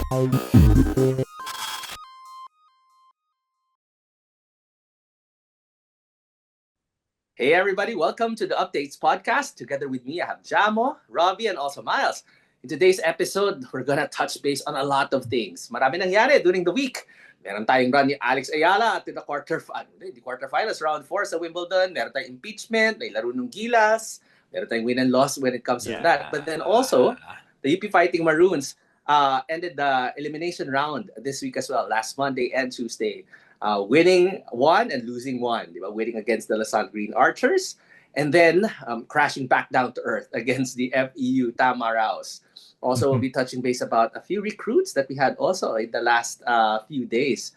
Hey everybody, welcome to the Updates podcast. Together with me, I have Jamo, Robbie, and also Miles. In today's episode, we're gonna touch base on a lot of things. Marami nangyari during the week. Meron tayong run ni Alex Ayala at the quarterfinals, round 4 sa Wimbledon. Meron tayong impeachment, may laro ng Gilas. Meron tayong win and loss when it comes to that. But then also, the UP Fighting Maroons ended the elimination round this week as well, last Monday and Tuesday. Winning one and losing one, winning against the LaSalle Green Archers, and then crashing back down to earth against the FEU Tamaraos. Also, we'll be touching base about a few recruits that we had also in the last few days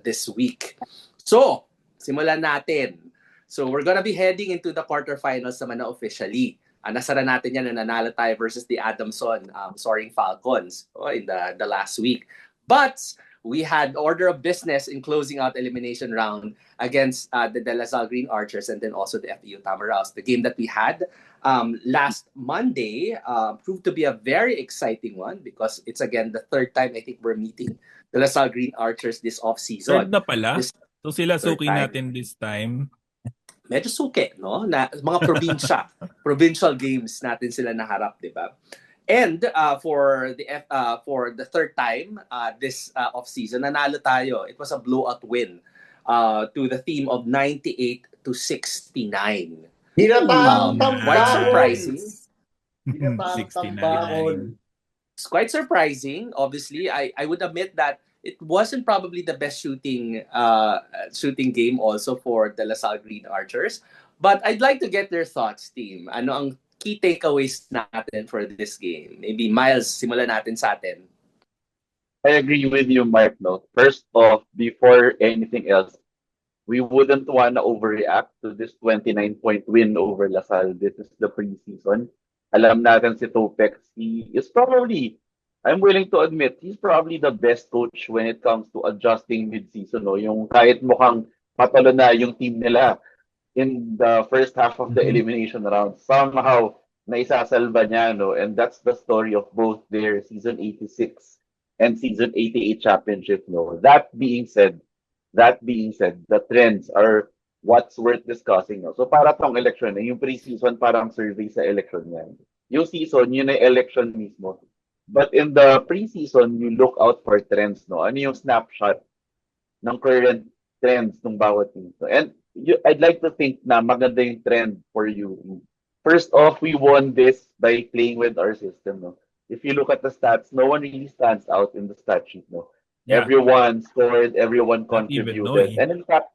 this week. So, simulan natin. So, we're gonna be heading into the quarterfinals naman na officially. Nasara natin yan na nanalo tayo versus the Adamson Soaring Falcons in the last week. But we had order of business in closing out elimination round against the De La Salle Green Archers and then also the FEU Tamaraos. The game that we had last Monday proved to be a very exciting one because it's again the third time I think we're meeting the La Salle Green Archers this off-season. Third na pala? So sila suki natin this time? Medyo suki, no? Na, mga probinsya, provincial games natin sila naharap, di ba? And for the third time this off-season, nanalo tayo. It was a blowout win to the theme of 98-69. Quite surprising. 69. It's quite surprising. Obviously, I would admit that it wasn't probably the best shooting game also for the LaSalle Green Archers. But I'd like to get their thoughts, team. Ano ang key takeaways natin for this game? Maybe Miles, simulan natin sa atin. I agree with you, Mike. No, first off, before anything else, we wouldn't want to overreact to this 29-point win over LaSalle. This is the preseason. Alam natin si Topex, he is probably, I'm willing to admit, he's probably the best coach when it comes to adjusting mid-season. No? Yung kahit mukhang patalo na yung team nila in the first half of the elimination round, somehow naisasalba niya, no? And that's the story of both their season 86 and season 88 championship. No? That being said, the trends are what's worth discussing. No? So para tong election, yung pre-season parang survey sa election yan. Yung season, yun ay election mismo. But in the preseason, you look out for trends, no? Ano yung snapshot ng current trends ng bawat team? So, and I'd like to think na maganda yung trend for you. First off, we won this by playing with our system, no? If you look at the stats, no one really stands out in the stat sheet, no? Yeah. Everyone scored, everyone contributed. And in fact,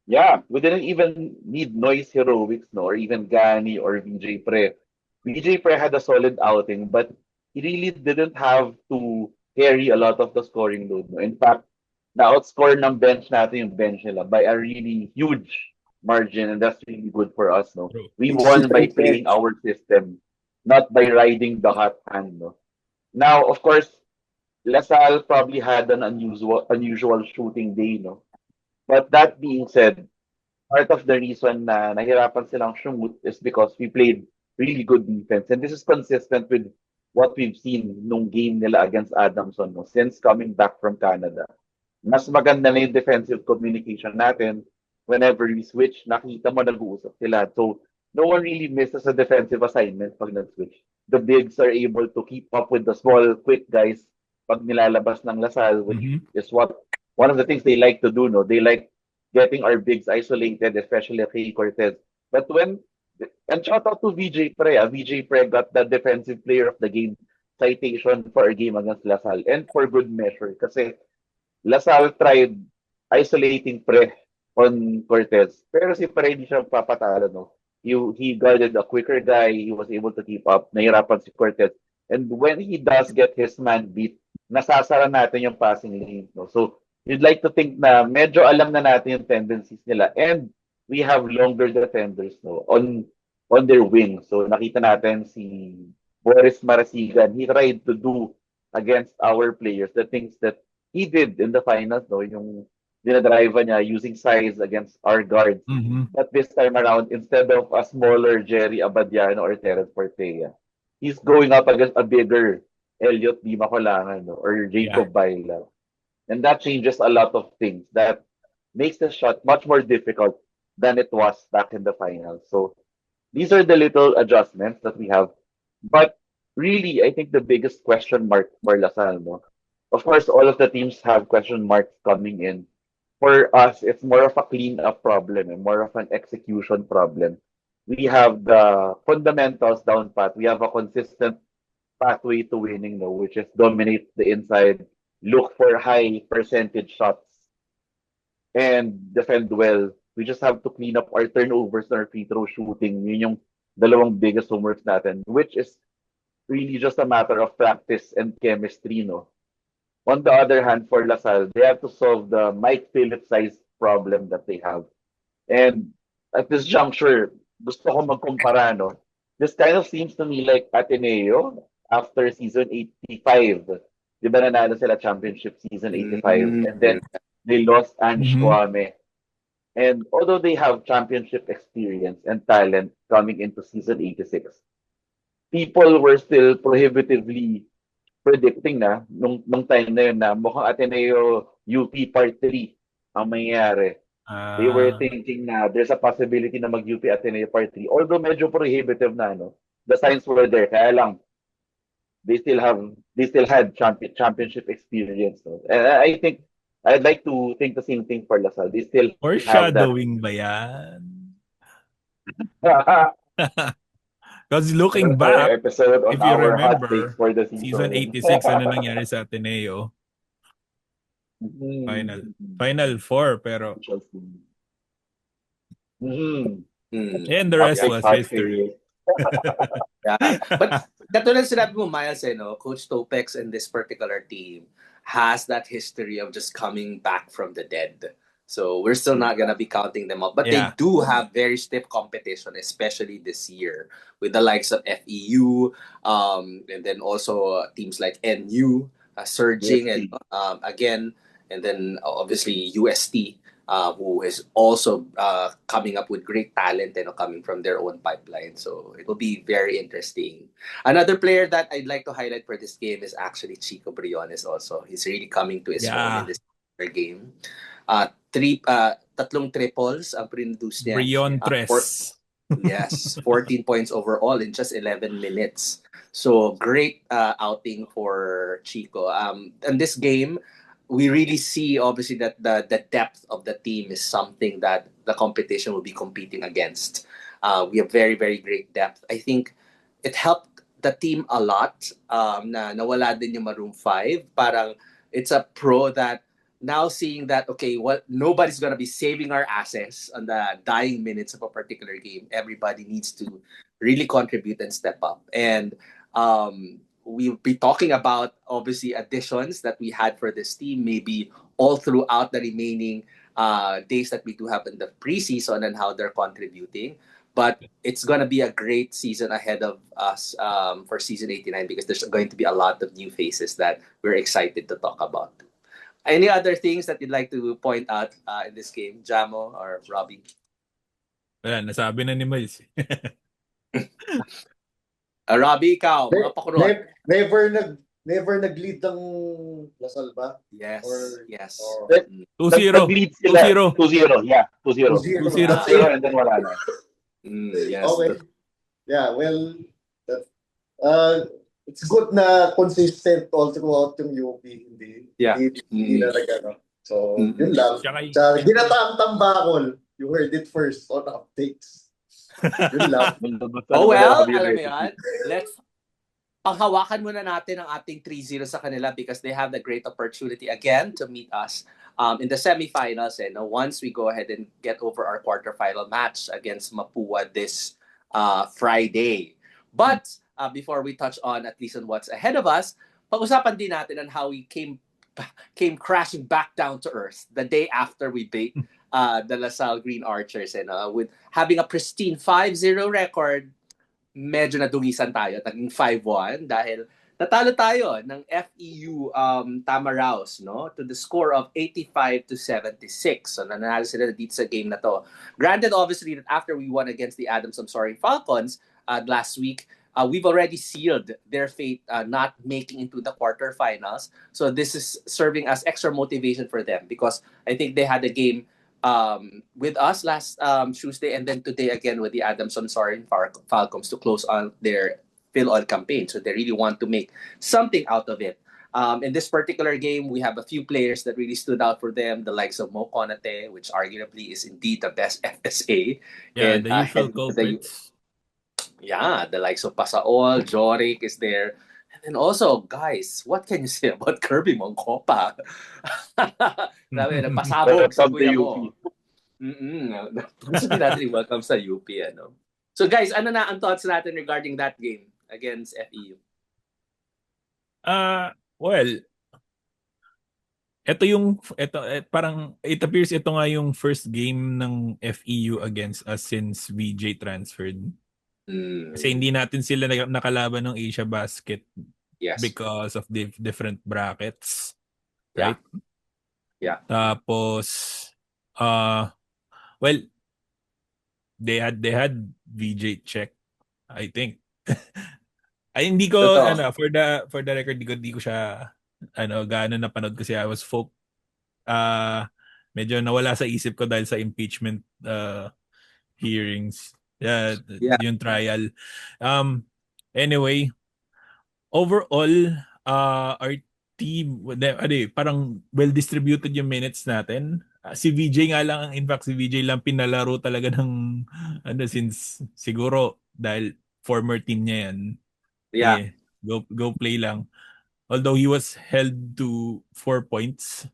yeah, we didn't even need Noise Heroics, no? Or even Gani or VJ Pre. VJ Pre had a solid outing, but he really didn't have to carry a lot of the scoring load. No? In fact, na-outscore ng bench natin yung bench nila by a really huge margin, and that's really good for us. No, we won by playing our system, not by riding the hot hand. No, now of course, LaSalle probably had an unusual shooting day. No, but that being said, part of the reason na nahirapan silang shoot is because we played really good defense, and this is consistent with what we've seen nung game nila against Adamson, no, since coming back from Canada. Mas maganda na yung defensive communication natin. Whenever we switch, nakita mo nag-uusap sila. So, no one really misses a defensive assignment pag nag-switch. The bigs are able to keep up with the small, quick guys pag nilalabas ng LaSalle, which is one of the things they like to do. No, they like getting our bigs isolated, especially kay Cortez. But and shout out to VJ Pre. VJ Pre got the defensive player of the game citation for a game against LaSalle, and for good measure kasi LaSalle tried isolating Pre on Cortez. Pero si Pre hindi siya papatalo, no? He guarded a quicker guy. He was able to keep up. Nahirapan si Cortez. And when he does get his man beat, nasasara natin yung passing lane, no? So, you'd like to think na medyo alam na natin yung tendencies nila. And we have longer defenders, no, on their wing. So nakita natin si Boris Marasigan, he tried to do against our players the things that he did in the finals, no, yung dinadrive niya using size against our guards. But this time around, instead of a smaller Jerry Abadiano or Terence Portella, he's going up against a bigger Elliot Di Macolangan, no? Or Jacob Baila. And that changes a lot of things. That makes the shot much more difficult than it was back in the finals. So these are the little adjustments that we have. But really, I think the biggest question mark for Lasal, no? Of course, all of the teams have question marks coming in. For us, it's more of a clean-up problem and more of an execution problem. We have the fundamentals down pat. We have a consistent pathway to winning, no, which is dominate the inside, look for high percentage shots, and defend well. We just have to clean up our turnovers and our free throw shooting. Yun yung dalawang biggest homeworks natin, which is really just a matter of practice and chemistry, no? On the other hand, for Lasal, they have to solve the Mike Phillips size problem that they have. And at this juncture, gusto ko magkumpara, no? This kind of seems to me like Ateneo after season 85. Di ba nanalo sila championship season 85? And then they lost Ange Kwame. And although they have championship experience and talent coming into season 86, people were still prohibitively predicting na nung time na yun na mukhang Ateneo UP Part 3 ang mangyayari. They were thinking na there's a possibility na mag-UP Ateneo Part 3. Although medyo prohibitive na, no? The signs were there. Kaya lang, they still had championship experience. No? And I think, I'd like to think the same thing for Lasal. They still Or have that. shadowing ba yan? Because looking Another back, episode on if you our hot takes remember, for the season. season 86, ano nangyari sa Ateneo? Final four, pero and the rest was history. Yeah. But katulad sinabi mo, Miles, no? Coach Topex and this particular team has that history of just coming back from the dead. So we're still not gonna be counting them up. But they do have very stiff competition, especially this year, with the likes of FEU, and then also teams like NU surging and again, and then obviously UST, who is also coming up with great talent and coming from their own pipeline. So it will be very interesting. Another player that I'd like to highlight for this game is actually Chico Briones also. He's really coming to his own in this game. Tatlong triples ang produce niya. Brion Tres. Yes, 14 points overall in just 11 minutes. So great outing for Chico. And this game, we really see obviously that the depth of the team is something that the competition will be competing against. We have very, very great depth. I think it helped the team a lot na nawala din yung Maroon 5. Parang it's a pro that now seeing that, okay, nobody's going to be saving our asses on the dying minutes of a particular game. Everybody needs to really contribute and step up. And we'll be talking about, obviously, additions that we had for this team, maybe all throughout the remaining days that we do have in the preseason and how they're contributing. But it's going to be a great season ahead of us for season 89 because there's going to be a lot of new faces that we're excited to talk about. Any other things that you'd like to point out in this game, Jamo or Robbie? Wala, nasabi na ni Miles. Robbie, ikaw, mga pakurot. Never nag-lead ng Lasal ba? Yes. Or, yes. 2-0. 2-0. 2-0. Yeah, 2-0. 2-0. And then wala na. Yes. Okay. Yeah, well, it's good na consistent all throughout yung UP. Hindi na nag-ano. So, yun lang. Sa Ginataang Tambakol, you heard it first on updates. Yun lang. Well, alam mo yan. Let's panghawakan muna natin ang ating 3-0 sa kanila because they have the great opportunity again to meet us in the semifinals. And once we go ahead and get over our quarterfinal match against Mapua this Friday. But before we touch on at least on what's ahead of us, pag-usapan din natin on how we came crashing back down to earth the day after we beat the LaSalle Green Archers. And with having a pristine 5-0 record, medyo nadungisan tayo. Naging 5-1 dahil natalo tayo ng FEU Tamaraos, no? To the score of 85-76. So nanalo sila dito sa game na to. Granted, obviously, that after we won against the Adams Soaring Falcons last week, we've already sealed their fate not making into the quarterfinals. So this is serving as extra motivation for them because I think they had a game with us last Tuesday and then today again with the Adamson Sorin Falcons to close on their Phil-On campaign. So they really want to make something out of it. In this particular game, we have a few players that really stood out for them, the likes of Mo Konate, which arguably is indeed the best FSA. Yeah, and, the usual culprits. The likes of Pasaol, Jorik is there. And then also, guys, what can you say about Kirby Moncopa? Grabe, nagpasabog sa kuya mo. Gusto din natin i-welcome sa UP. Ano? So guys, ano na ang thoughts natin regarding that game against FEU? Well, parang it appears ito nga yung first game ng FEU against us since VJ transferred. Kasi hindi natin sila nakalaban ng Asia Basket because of the different brackets. Right? Yeah. Tapos well, they had VJ check, I think. Ay hindi ko for the record di ko siya gaano napanood kasi I was medyo nawala sa isip ko dahil sa impeachment hearings. Yung trial. Anyway, overall our team parang well distributed yung minutes natin. Si VJ nga lang, in fact si VJ lang pinalaro talaga ng since siguro dahil former team niya yan. Go play lang. Although he was held to 4 points.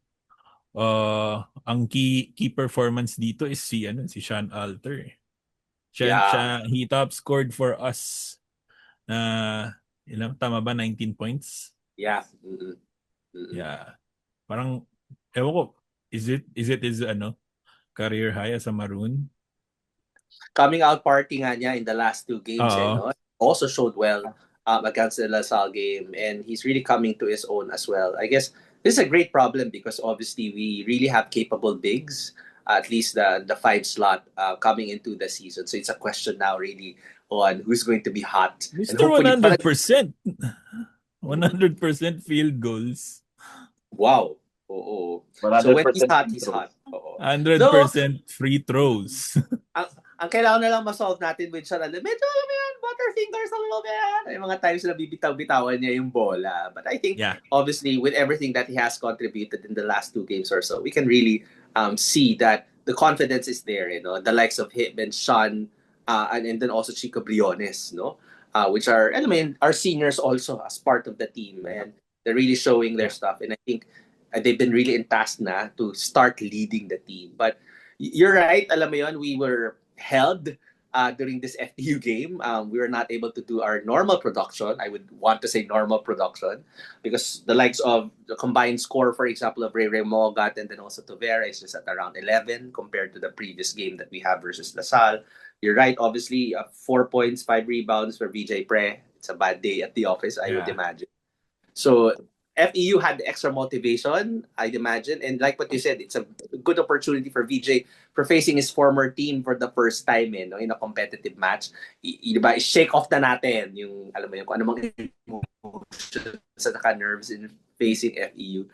Ang key performance dito is si Sean Alter. He top scored for us tama ba 19 points? Yeah. Yeah. Parang ewan ko, is it his career high as a Maroon? Coming out party nga niya in the last 2 games also showed well against the LaSalle game, and he's really coming to his own as well. I guess this is a great problem because obviously we really have capable bigs, at least the 5 slot coming into the season. So it's a question now really on who's going to be hot. Mr. 100%. 100% field goals. Wow. So when he's hot, he's hot. 100% free throws. Ang kailangan na lang ma-solve natin with Sean, medyo butterfingers a little bit. Yung mga times na bibitaw-bitawan niya yung bola. But I think, obviously, with everything that he has contributed in the last 2 games or so, we can really see that the confidence is there. The likes of him and Sean, and then also Chico Briones, which are, our seniors also as part of the team. And they're really showing their stuff. And I think they've been really tasked na to start leading the team. But you're right, alam mo yun, we were held during this FEU game. We were not able to do our normal production. I would want to say normal production because the likes of the combined score, for example, of Ray Mogat and then also Tovera is just at around 11 compared to the previous game that we have versus LaSalle. You're right, obviously, 4 points, 5 rebounds for VJ Pre. It's a bad day at the office, I would imagine. So FEU had extra motivation, I'd imagine. And like what you said, it's a good opportunity for VJ for facing his former team for the first time in a competitive match. Diba, shake off na natin yung, alam mo yun, kung anumang emotions sa naka-nerves in facing FEU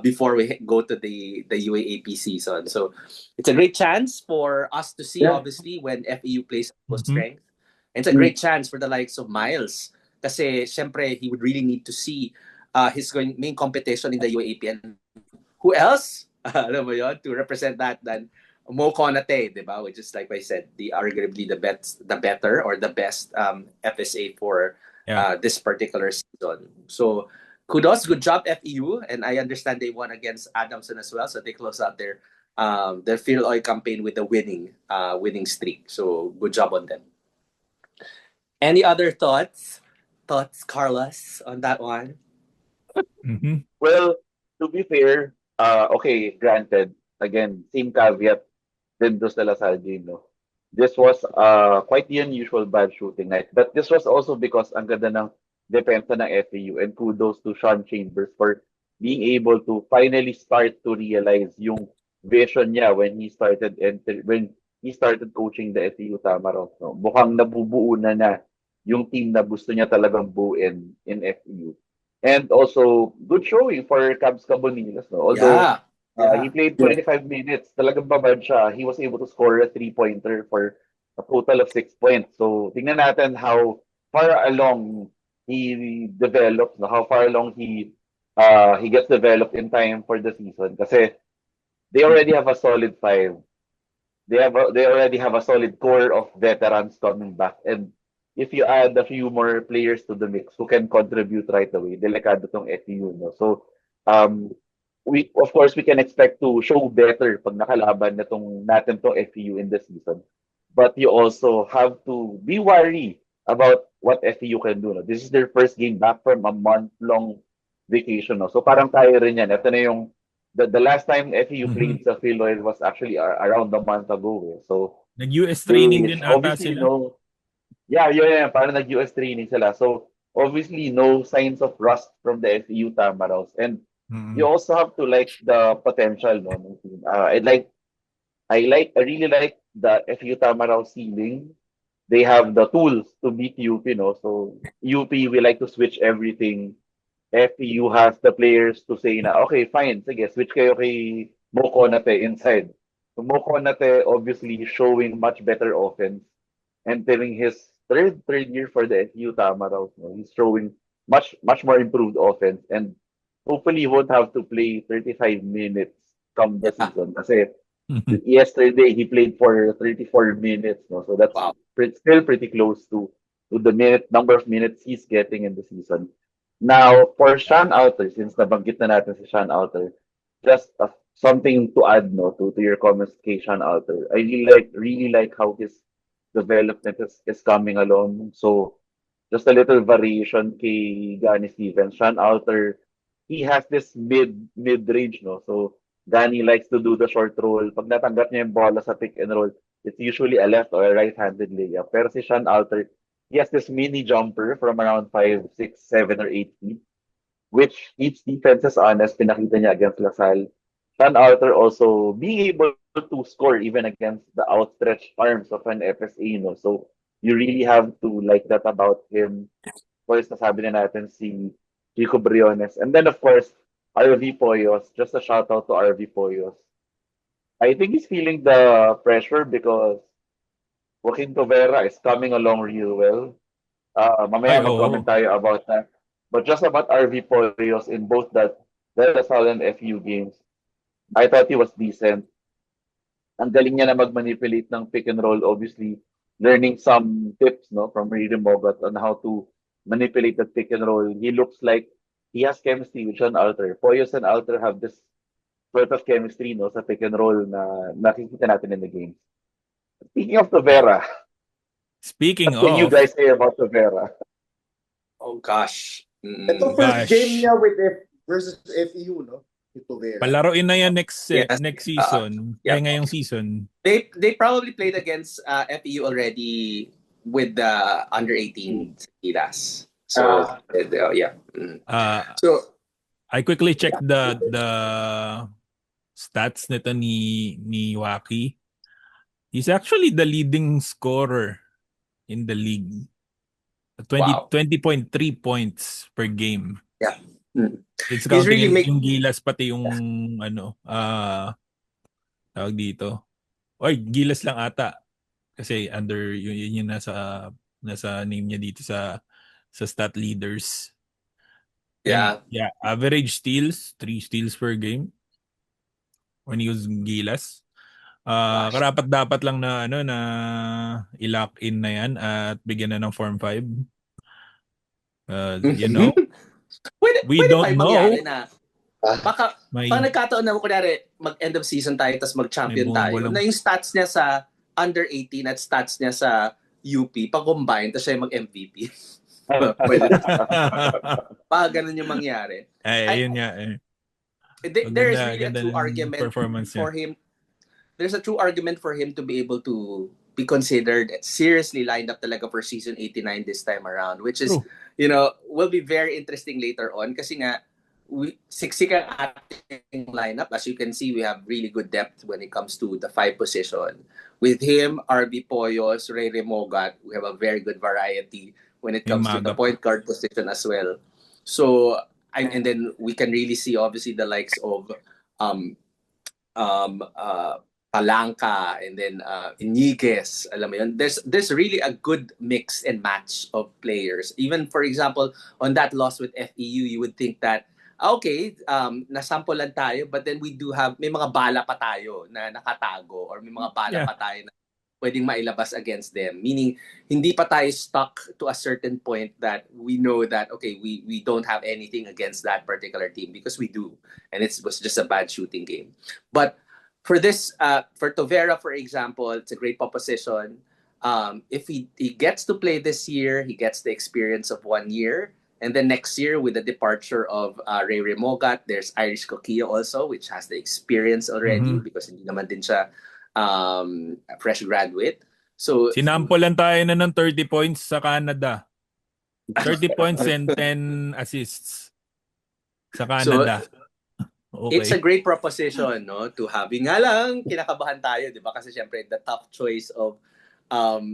before we go to the UAAP season. So it's a great chance for us to see, obviously, when FEU plays full strength. And it's a great chance for the likes of Miles. Kasi, syempre, he would really need to see his main competition in the UAAP. And who else, alam mo yun, to represent that than Mo Konate, diba? Which is, like I said, arguably the better or the best FSA for this particular season. So, kudos, good job FEU, and I understand they won against Adamson as well, so they closed out their Phil-On campaign with a winning streak. So, good job on them. Any other thoughts, Carlos, on that one? Well, to be fair, granted, again, same caveat din do sa LaSalle game, no? This was quite the unusual bad shooting night. But this was also because ang ganda ng depensa ng FAU, and kudos to Sean Chambers for being able to finally start to realize yung vision niya when he started coaching the FAU Tamarok. No? Mukhang nabubuo na yung team na gusto niya talagang buuin in FEU. And also, good showing for Cubs Cabonilas. No? Although he played 25 minutes, talagang babad siya. He was able to score a 3-pointer for a total of 6 points. So, tingnan natin how far along he develops, no? How far along he gets developed in time for the season. Kasi they already have a solid five. They already have a solid core of veterans coming back. And if you add a few more players to the mix who can contribute right away, delikado tong FEU. No? So, we of course we can expect to show better pag nakalaban natin tong FEU in the season. But you also have to be wary about what FEU can do. No? This is their first game back from a month-long vacation. No? So parang tayo rin yan. Ito na yung the last time FEU played sa Philoil was actually around a month ago. Eh. So nag-US training din ata sila. No, yeah. Parang nag-US training sila. So obviously no signs of rust from the FEU Tamaraws. And you also have to like the potential. No? I really like the FEU Tamaraw ceiling. They have the tools to beat UP. No? So UP, we like to switch everything. FEU has the players to say na, okay, fine, sige, switch kayo kay Mo Konate inside. So Mo Konate obviously showing much better offense. Entering his third year for the FEU Tamaraw. No? He's showing much more improved offense. And hopefully he won't have to play 35 minutes come the season. Kasi yesterday he played for 34 minutes. No? So that's still pretty close to the number of minutes he's getting in the season. Now, for Sean Alter, since nabanggit na natin si Sean Alter, just something to add to your comments kay Sean Alter. I really like how his development is coming along. So, just a little variation kay Gani Stevens. Sean Alter, he has this mid-range, no? So, Gani likes to do the short roll. Pag natanggap niya yung bola sa pick and roll, it's usually a left or a right-handed layup. Pero si Sean Alter, he has this mini jumper from around 5, 6, 7, or 8 feet, which each defense is honest. Pinakita niya against LaSalle. Sean Alter also being able to score even against the outstretched arms of an FSA. No? So, you really have to like that about him. Of course, nasabi na natin si Chico Briones. And then, of course, RV Poyos. Just a shout out to RV Poyos. I think he's feeling the pressure because Joaquin Tovera is coming along real well. Mamaya mag-comment tayo about that. But just about RV Poyos in both the LaSalle and FU games, I thought he was decent. Ang galing niya na mag-manipulate ng pick and roll, obviously, learning some tips from Riri Mogat on how to manipulate the pick and roll. He looks like he has chemistry with Sean Alter. Poyos and Alter have this sort of chemistry sa pick and roll na nakikita natin in the games. Speaking of Tovera, what can you guys say about Tovera? Oh gosh. Ito first game niya with versus FEU, no? Tovera. Palaruin na yan next season. Ngayong season. They probably played against FEU already with the under 18 Gilas. So yeah. So I quickly checked the stats nito ni Waki. He's actually the leading scorer in the league. 20.3 points per game. Yeah. It's counting really yung Gilas pati yung tawag dito. Or Gilas lang ata. Kasi under yun yung nasa name niya dito sa stat leaders. Yeah. And, average steals, 3 steals per game when he was Gilas. Karapat dapat lang na na i-lock in na yan at bigyan na ng Form 5. We don't know. Baka pag nagkataon na kunyari mag-end of season tayo tapos mag-champion tayo na yung stats niya sa under 18 at stats niya sa UP pag-combine tapos siya mag-MVP. Pwede na. Ganun yung mangyari. Ayun nga There is really a true argument for him. There's a true argument for him to be able to be considered seriously lined up talaga for season 89 this time around, which is, will be very interesting later on kasi nga, siksik ang ating lineup. As you can see, we have really good depth when it comes to the 5 position. With him, RB Poyos, Ray Mogat, we have a very good variety. when it comes to the point guard position as well. So, and then we can really see obviously the likes of Palanca and then Iniguez, alam mo yun. There's really a good mix and match of players. Even for example, on that loss with FEU, you would think that okay, nasample lang tayo, but then we do have, may mga bala pa tayo na nakatago or may mga bala pa tayo na pwedeng mailabas against them. Meaning, hindi pa tayo stuck to a certain point that we know that, okay, we don't have anything against that particular team because we do. And it was just a bad shooting game. But for this, for Tovera, for example, it's a great proposition. If he gets to play this year, he gets the experience of 1 year. And then next year, with the departure of Ray Mogat, there's Irish Coquilla also, which has the experience already because hindi naman din siya fresh graduate. So sinampulan tayo na ng 30 points sa Canada. 30 points and 10 assists sa Canada. So, okay. It's a great proposition, no? To have. Nga lang, kinakabahan tayo, di ba? Kasi syempre, the tough choice of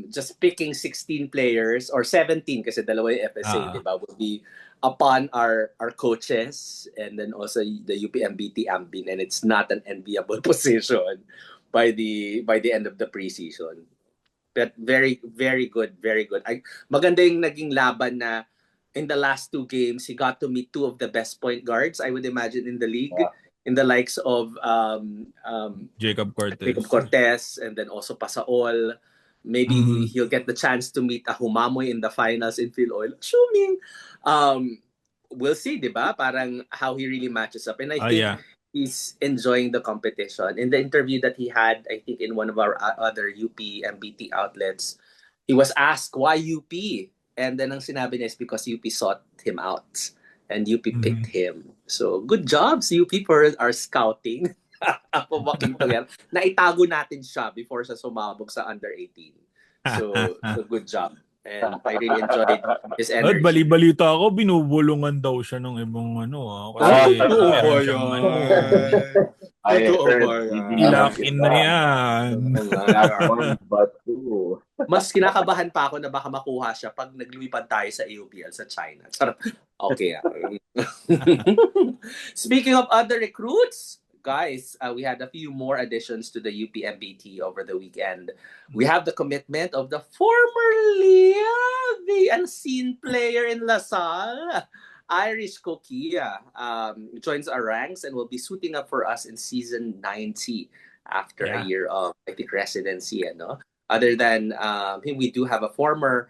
just picking 16 players or 17 kasi dalawa yung FSA, di ba? Would be upon our coaches and then also the UPMBT Ambin, and it's not an enviable position by the end of the preseason. But very, very good, very good. Maganda yung naging laban na in the last 2 games, he got to meet 2 of the best point guards, I would imagine, in the league. In the likes of Jacob Cortez, and then also Pasaol. Maybe he'll get the chance to meet a Humamoy in the finals in Phil Oil. Assuming, we'll see, di ba? Parang how he really matches up. And I think he's enjoying the competition. In the interview that he had, I think in one of our other UP MBT outlets, he was asked, why UP? And then ang sinabi niya is because UP sought him out and UP picked him. So good jobs, UP, for our scouting. Naitago natin siya before siya sumabog sa under 18. So good job. And I really enjoyed his energy. Bali-balita ako, binubulungan daw siya ng ibang kasi ilakin na yan. Mas kinakabahan pa ako na baka makuha siya pag naglumipad tayo sa AUBL sa China. Okay. Speaking of other recruits, guys, we had a few more additions to the UPMBT over the weekend. We have the commitment of the formerly the unseen player in LaSalle, Irish Coquilla, joins our ranks and will be suiting up for us in season 90 after a year of, I think, residency. Other than him, we do have a former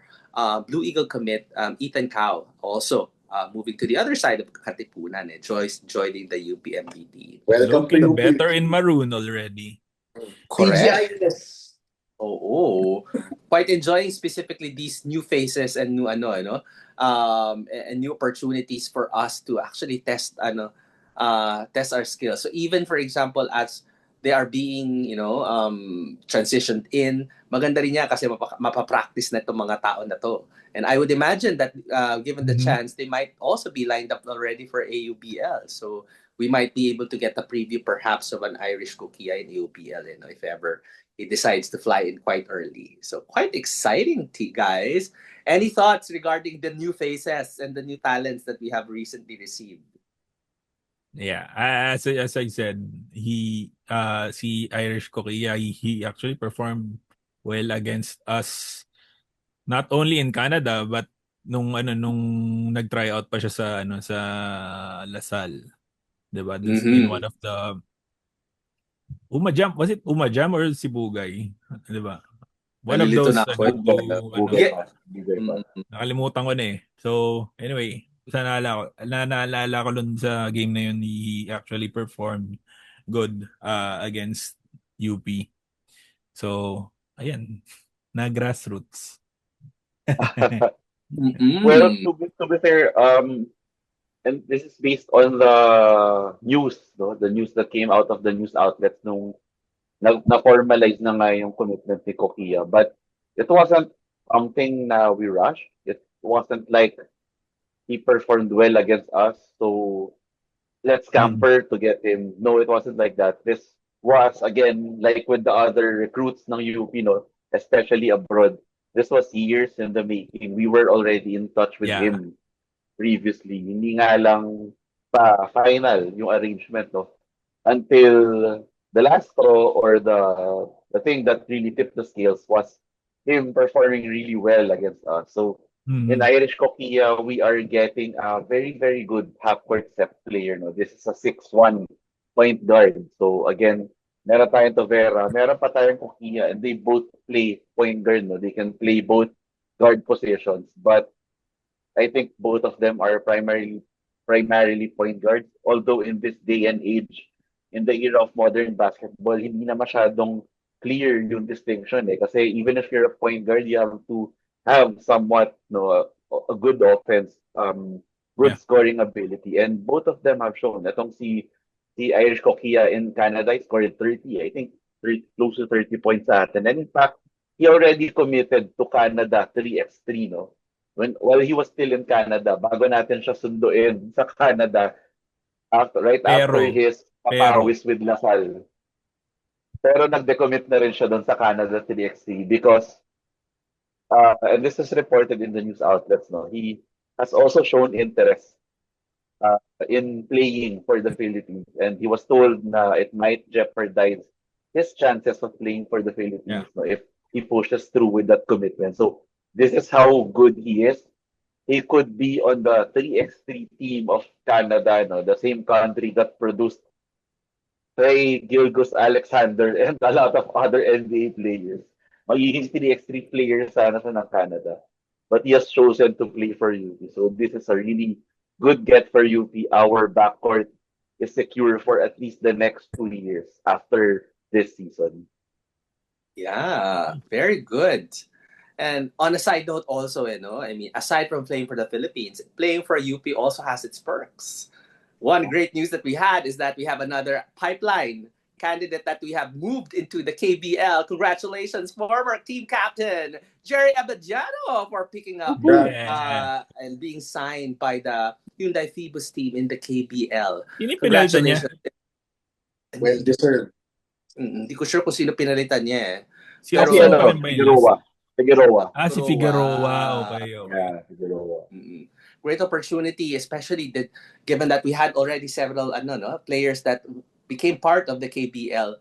Blue Eagle commit, Ethan Cow, also moving to the other side of Katipunan, joining the UPMBT. Welcome to better in maroon already. Correct. Quite enjoying specifically these new faces and new and new opportunities for us to actually test our skills. So even for example, as they are being transitioned in, maganda rin niya kasi mapapractice na itong mga tao na to. And I would imagine that given the chance, they might also be lined up already for AUBL. So we might be able to get a preview perhaps of an Irish Coquilla in AUBL, if ever he decides to fly in quite early. So quite exciting, guys. Any thoughts regarding the new faces and the new talents that we have recently received? Yeah, as I said, he Irish Coquilla, he actually performed well against us, not only in Canada but nung nag-try out pa siya sa LaSalle. 'Di ba? In one of the Umajam, was it Umajam or Sibugay? 'Di ba? One of those nakalimutan ko na eh. So, anyway, naalala ko dun sa game na yun, he actually performed good against UP. So, ayan, na grassroots. Well, to be fair, and this is based on the news, the news that came out of the news outlets nung na-formalize na nga yung commitment ni Coquilla. But it wasn't something na we rushed. It wasn't like he performed well against us, so let's camper to get him. No, it wasn't like that. This was, again, like with the other recruits ng UP, especially abroad. this was years in the making. We were already in touch with him previously. Hindi nga lang pa final yung arrangement, no? Until the last straw, or the thing that really tipped the scales, was him performing really well against us. So in Irish Kokia, we are getting a very, very good half-court set player. No? This is a 6'1" point guard. So again, meron tayong Tovera, meron pa tayong Kokia, and they both play point guard. No? They can play both guard positions. But I think both of them are primarily point guards. Although in this day and age, in the era of modern basketball, hindi na masyadong clear yung distinction eh. Kasi even if you're a point guard, you have to have somewhat a good offense, good scoring ability. And both of them have shown. Itong si Irish Kokia in Canada, he scored 30, I think close to 30 points sa atin. And in fact, he already committed to Canada 3x3, no? While he was still in Canada, bago natin siya sunduin sa Canada, after his papawis with Lasal. Pero nag-decommit na rin siya doon sa Canada 3x3 because, and this is reported in the news outlets, no, he has also shown interest in playing for the Philippines, and he was told na it might jeopardize his chances of playing for the Philippines, no, if he pushes through with that commitment. So this is how good he is. He could be on the 3x3 team of Canada, no, the same country that produced Trey Gilgeous-Alexander and a lot of other NBA players. Magiging 3x3 player sana sa ng Canada. But he has chosen to play for UP. So this is a really good get for UP. Our backcourt is secure for at least the next 2 years after this season. Yeah, very good. And on a side note also, I mean, aside from playing for the Philippines, playing for UP also has its perks. One great news that we had is that we have another pipeline candidate that we have moved into the KBL. Congratulations, former team captain Jerry Abadiano, for picking up and being signed by the Hyundai Phoebus team in the KBL. Congratulations. Well deserved. Hindi ko sure kung sino pinalitan niya eh. Si Figueroa. Si Figueroa. Okay. Yeah, Figueroa. Great opportunity, especially given that we had already several players that became part of the KBL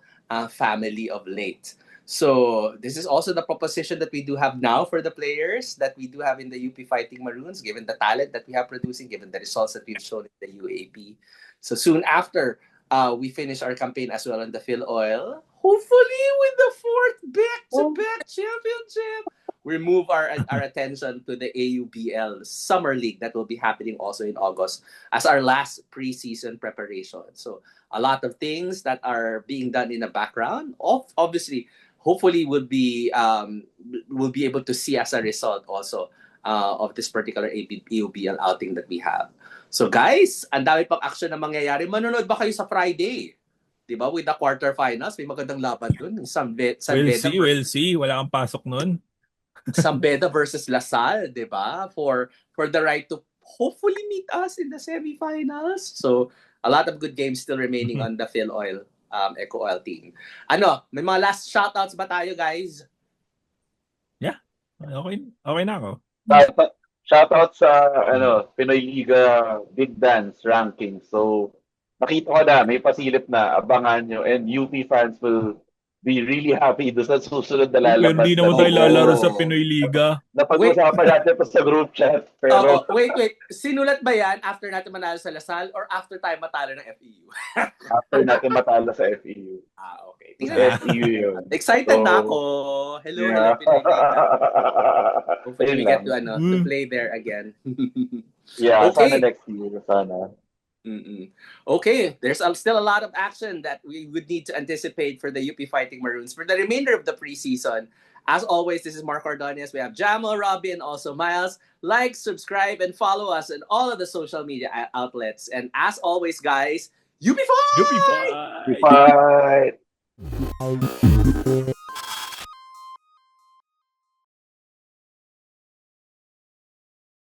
family of late. So this is also the proposition that we do have now for the players that we do have in the UP Fighting Maroons, given the talent that we have producing, given the results that we've shown in the UAP. So soon after we finish our campaign as well on the Phil Oil, hopefully with the 4th back-to-back championship, we move our attention to the AUBL Summer League that will be happening also in August as our last preseason preparation. So a lot of things that are being done in the background, obviously, hopefully we'll be able to see as a result also of this particular AUBL outing that we have. So guys, ang dami pang action na mangyayari. Manonood ba kayo sa Friday? Diba? With the quarterfinals, may magandang laban dun. We'll see. Wala kang pasok nun. Sambeda versus Lasal, diba? For the right to hopefully meet us in the semifinals. So, a lot of good games still remaining on the Phil Oil, Eco Oil team. May mga last shoutouts ba tayo, guys? Yeah. Okay na ako. Shoutout sa Pinoy Liga Big Dance ranking. So, nakita ko na, may pasilip na, abangan nyo, and UP fans will be really happy doon sa susunod na lalabas. Pero hindi naman tayo lalaro sa Pinoy Liga. Napag-usapan natin pa sa group chat. Pero... Wait. Sinulat ba yan after natin manalo sa Lasal or after tayo matalo ng FEU? After natin matalo sa FEU. Okay. FEU yun. Excited na ako. Hello, Pinoy Liga. Hopefully we get to play there again. Yeah, okay. Sana next year. Sana. Okay, there's still a lot of action that we would need to anticipate for the UP Fighting Maroons for the remainder of the preseason. As always, this is Mark Ordonez. We have Jamo, Robbie, and also Miles. Like, subscribe, and follow us on all of the social media outlets. And as always, guys, UP Fight! UP Fight!